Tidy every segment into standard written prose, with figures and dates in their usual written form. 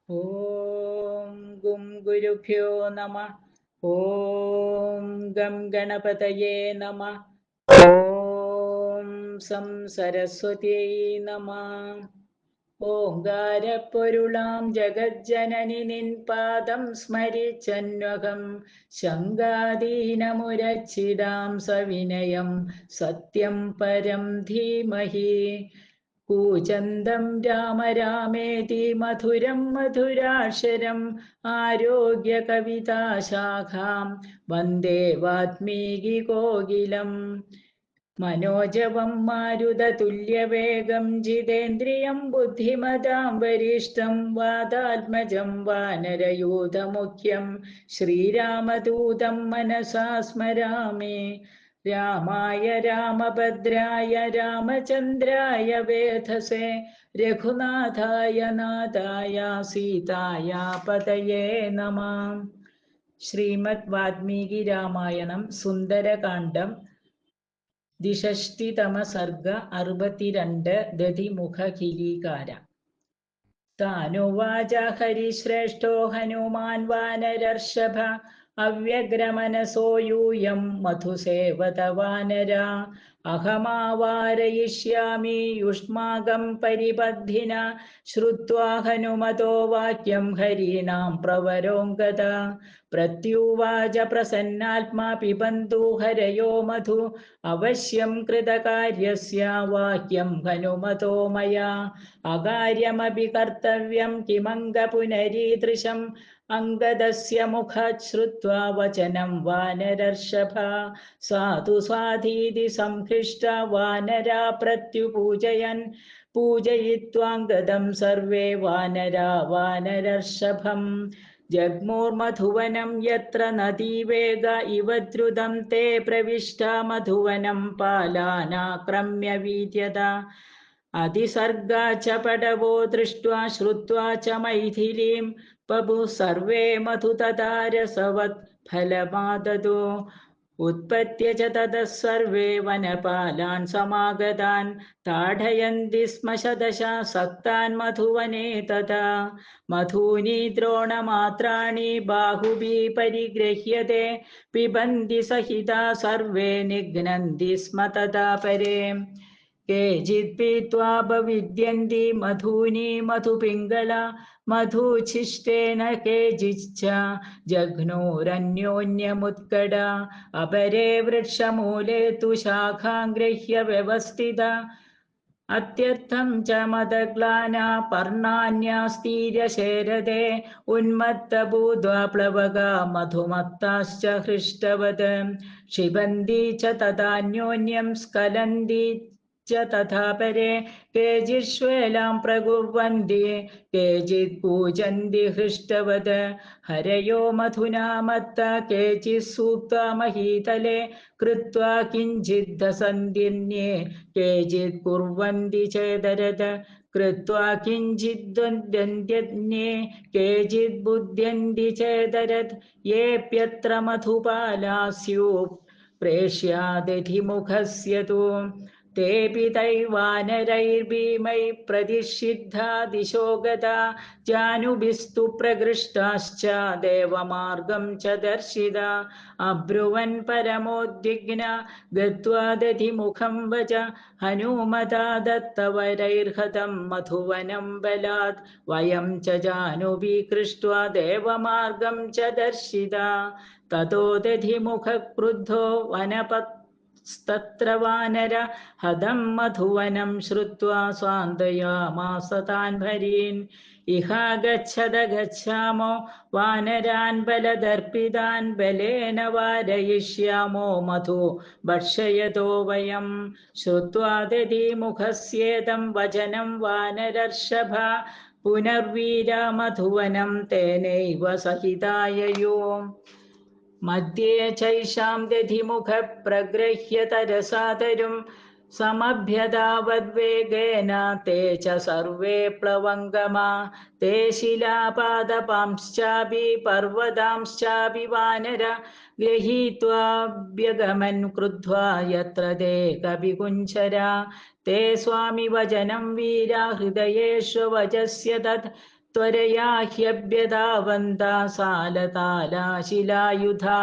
ഓം ഗും ഗുരുഭ്യോ നമ. ഓം ഗം ഗണപതയേ നമ. ഓം സം സരസ്വത്യൈ നമ. ഓങ്കാരപ്പൊരുളാം ജഗജ്ജനനി നിൻ പാദം സ്മരിച്ചന്വകം ശങ്കാദീനമുരച്ചിടാം സവിനയം സത്യം പരം ധീമഹി. കൂജന്തം രാമ രാമേതി മധുരം മധുരാക്ഷരം ആരോഗ്യ കവിതാശാഖാം വന്ദേ വാത്മീകി കോകിലം. മനോജവം മാരുതതുല്യവേഗം ജിതേന്ദ്രിയം ബുദ്ധിമതാം വരിഷ്ഠം വാതാത്മജം വാനരയൂഥമുഖ്യം ശ്രീരാമദൂതം മനസാ സ്മരാമി. രാമായ രാമഭദ്രായ രാമചന്ദ്രായ വേധസേ രഘുനാഥായ നാഥായ സീതായ പതയേ നമഃ. ശ്രീമദ് വാൽമീകി രാമായണം സുന്ദരകാന്ഡം ദ്വിഷഷ്ടിതമ സർഗ 62 ദധിമുഖകിരീകാര. താനുവാച ഹരിശ്രേഷ്ഠോ ഹനുമാൻ വാനരർഷഭ അവ്യഗ്രമനസോ യൂയം മധുസേവത വാനര. അഹമാവാരയിഷ്യാമി യുഷ്മാകം പരിബദ്ധിന ശ്രുത്വാ ഹനുമതോ വാക്യം ഹരീണാം പ്രവരോംഗത. പ്രത്യുവാച പ്രസന്നാത്മാ പിബന്തു ഹരയോ മധു അവശ്യം കൃതകാര്യസ്യ വാക്യം ഹനുമതോ മയാ. അകാര്യമപി കർത്തവ്യം കിമംഗ പുനരീദൃശം അംഗദസ്യ മുഖാത് ശ്രുത്വാ വചനം വാനരർഷഭ. സാധു സാധീതി സംഹൃഷ്ട വാനരാ പ്രത്യുപൂജയൻ പൂജയിത്വാംഗദം സർവേ വാനരാ വാനരർഷഭം. ജഗ്മൂർമധുവനം യത്ര നദീവേഗ ഇവ ദ്രുതം തേ പ്രവിഷ്ട മധുവനം പാലാനാക്രമ്യ വീര്യത. അതിസർഗാ ച പടവോ ദൃഷ്ട്വാ ശ്രുത്വാ ച മൈഥിലീം ബഭുഃ സർവേ മധുതതാരസവത് ഫലമാദദോ. ഉത്പത്യ ച തതഃ സർവേ വനപാലാൻ സമാഗതാൻ താഡയന്തി സ്മ ശതശഃ സക്താൻ മധുവനെ തഥാ. മധൂനി ദ്രോണമാത്രാണി ബാഹുഭിഃ പരിഗൃഹ്യത്തെ പിബന്തി സഹിതാ സർവേ നിഘ്നന്തി സ്മ തഥാ പരേ. കേചിത് പീത്വാപവിദ്യന്തി മധൂനി മധുപിംഗള മധുച്ഛിഷ്ടേന കേചിച്ഛ ജഘ്നോരന്യോന്യമുത്കട. അപരേ വൃക്ഷമൂലേ തു ശാഖാം ഗൃഹ്യ വ്യവസ്ഥിത. അത്യർത്ഥം ച മദഗ്ലാന പർണാന്യാസ്തീര്യ ശേരദേ ഉന്മത്തഭൂത്വാ പ്ലവക മധുമത്താശ്ച ഹൃഷ്ടവത്. ക്ഷിപന്തി ച തഥാന്യോന്യം സ്ഖലന്തി ച തഥാ പരേ. കേചിശ്വേലാം പ്രകുർവന്തി കേചിത് കൂജന്തി ഹൃഷ്ടവത്. ഹരയോ മധുനാ മത്ത കേചിത് സൂക്ത്വാ മഹീതലേ കൃത്വാ കിഞ്ചിദ്ധസന്ധ്യന്യേ കേചിത് കുർവന്തി ചേതരത്. കൃത്വാ കിഞ്ചിദ്വന്ദ്യന്യേ കേചിത് ബുദ്ധ്യന്തി ചേതരത്. യേപ്യത്ര മധുപാലാ സ്യുഃ പ്രേഷ്യാദധിമുഖസ്യ തു. തേപി തൈർവാനരൈർഭീമൈ പ്രതിഷിദ്ധാ ദിശോ ഗതാ. ജാനുഭിസ്തു പ്രകൃഷ്ടാശ്ച ദേവമാർഗം ച ദർശിതാ. അബ്രുവൻ പരമോദ്വിഗ്ന ഗത്വാ ദധിമുഖം വച. ഹനുമതാ ദത്തവരൈർഹതം മധുവനം ബലാത്. വയം ച ജാനുഭിഃ കൃഷ്ട്വാ ദേവമാർഗം ച ദർശിതാ. തതോ ദധിമുഖഃ ക്രുദ്ധോ വനപത്സ്തത്ര വാനര ഹതം മധുവനം ശ്രുത്വാ സാന്ത്വയാമാസ താൻ ഹരീൻ. ഇഹാഗച്ഛത ഗച്ഛാമോ വാനരാൻ ബലദർപ്പിതാൻ ബലേന വാരയിഷ്യാമോ മധു ഭക്ഷയതോ വയം. ശ്രുത്വാ ദധിമുഖസ്യേദം വചനം വാനരർഷഭ പുനർവീര മധുവനം തേനൈവ സഹിതായയോ. മധ്യേ ചൈഷാം ദധിമുഖ പ്രഗൃഹ്യ തരസാ തരും സമഭ്യതാവദ്വേഗേന തേ ച സർവേ പ്ലവംഗമാ. തേ ശിലാപാദപാംശ്ചാപി പർവതാംശ്ചാപി വാനര ഗൃഹീത്വാഭ്യഗമൻ ക്രുദ്ധ്വാ യത്ര തേ കവികുഞ്ചരാ. തേ സ്വാമി വചനം വീര ഹൃദയേഷു വചസ്യ തത്. त्वरया ह्यभ्यधावन्ता सालतालाशिलायुधा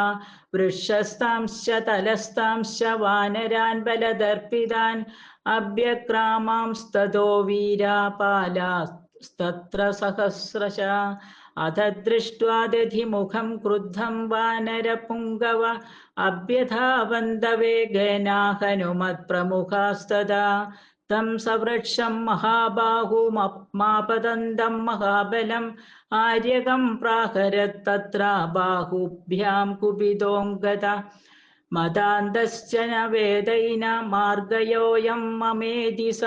वृक्षस्तांश्च तलस्तांश्च वानरान् बलदर्पितान् अभ्यक्रामांस्ततो वीरापालास्तत्र सहस्रशः अथ दृष्ट्वा दधिमुखं क्रुद्धं वानरपुङ्गव अभ्यधावन्तवेगेन हनुमत्प्रमुखास्तदा तं सवृक्षं महाबाहुमापतन्तं महाबलम् आर्यकं प्राहरत्तत्र बाहुभ्यां कुपितोऽङ्गद मदान्तश्च न वेदैन मार्गयोऽयं ममेति स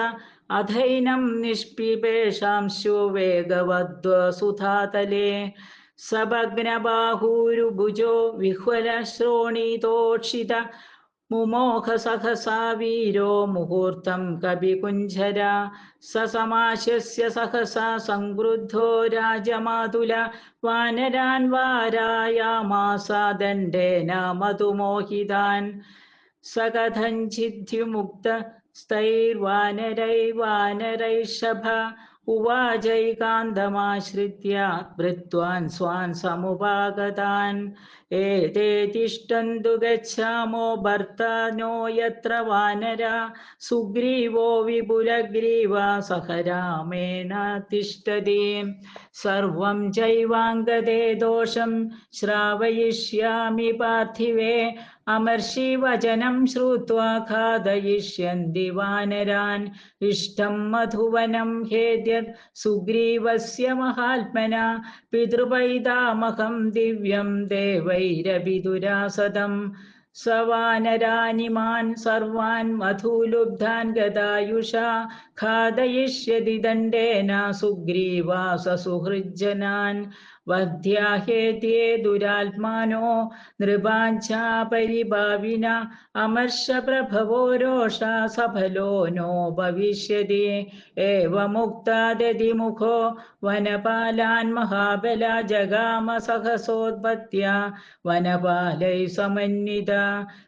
अथैनं निष्पिपेशांशु वेगवद्वसुधातले सभग्नबाहुरुभुजो विह्वलश्रोणितोक्षित मुमोह सहसा वीरो मुहूर्तं कविकुञ्जर स समाशस्य सहसा संक्रुद्धो राजमातुल वानरान् वारायामास दण्डेन मधुमोहितान् स कथञ्चिद्विमुक्तस्तैर्वानरैर्वानरैषभ उवाचैकान्तमाश्रित्य वृत्वान् स्वान् समुपागतान् एते तिष्ठन्तु गच्छामो भर्तानो यत्र वानरा सुग्रीवो विपुलग्रीव सह रामेण तिष्ठति सर्वं चैवाङ्गदे दोषं श्रावयिष्यामि पार्थिवे अमर्षिवचनं श्रुत्वा खादयिष्यन्ति वानरान् इष्टं मधुवनं हेद्यत् सुग्रीवस्य महात्मना पितृपैतामहं दिव्यं देवैरभिदुरासदम् स वानरानिमान् सर्वान् मधुलुब्धान् गदायुषा खादयिष्यति दण्डेन सुग्रीवा सुहृज्जनान् वध्याहेत्ये दुरात्मानो नृपाञ्चापरिभाविना अमर्षप्रभवो रोषा सफलो नो भविष्यति एवमुक्ता दधिमुखो वनपालान् महाबला जगाम सहसोत्पत्त्या वनपालैः समन्विता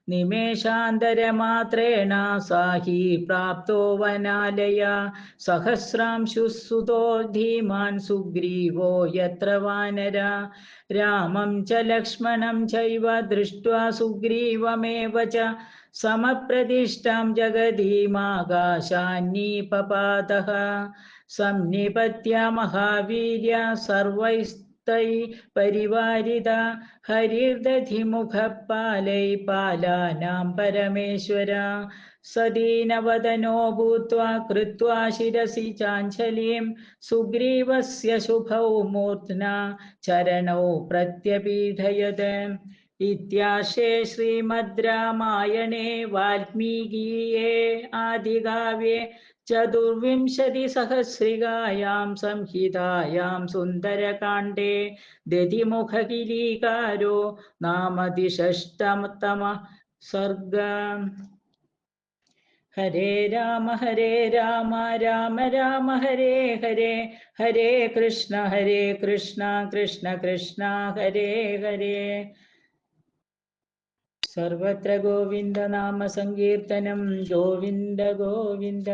निमेषान्तरमात्रेण सा हि प्राप्तो वनालय सहस्रांशुसुतो धीमान् सुग्रीवो यत्र वानरा रामं च लक्ष्मणं चैव दृष्ट्वा सुग्रीवमेव च समप्रतिष्ठां जगदीमाकाशान्निपपातः संनिपत्य महावीर्य सर्वैस्तैः परिवारिता हरिर्दधिमुखपालैः पालानां परमेश्वर स दीनवदनो भूत्वा कृत्वा शिरसि चाञ्जलिं सुग्रीवस्य शुभौ मूर्ध्ना चरणौ प्रत्यपीठयत् इत्यार्षे श्रीमद् रामायणे वाल्मीकीये आदिकाव्ये चतुर्विंशतिसहस्रिकायां संहितायां सुन्दरकाण्डे दधिमुखकिलीकारो नाम द्विषष्टमः सर्गः। हरे राम राम राम हरे हरे, हरे कृष्ण कृष्ण कृष्ण हरे हरे। सर्वत्र गोविन्द नाम संकीर्तनं गोविन्द गोविन्द।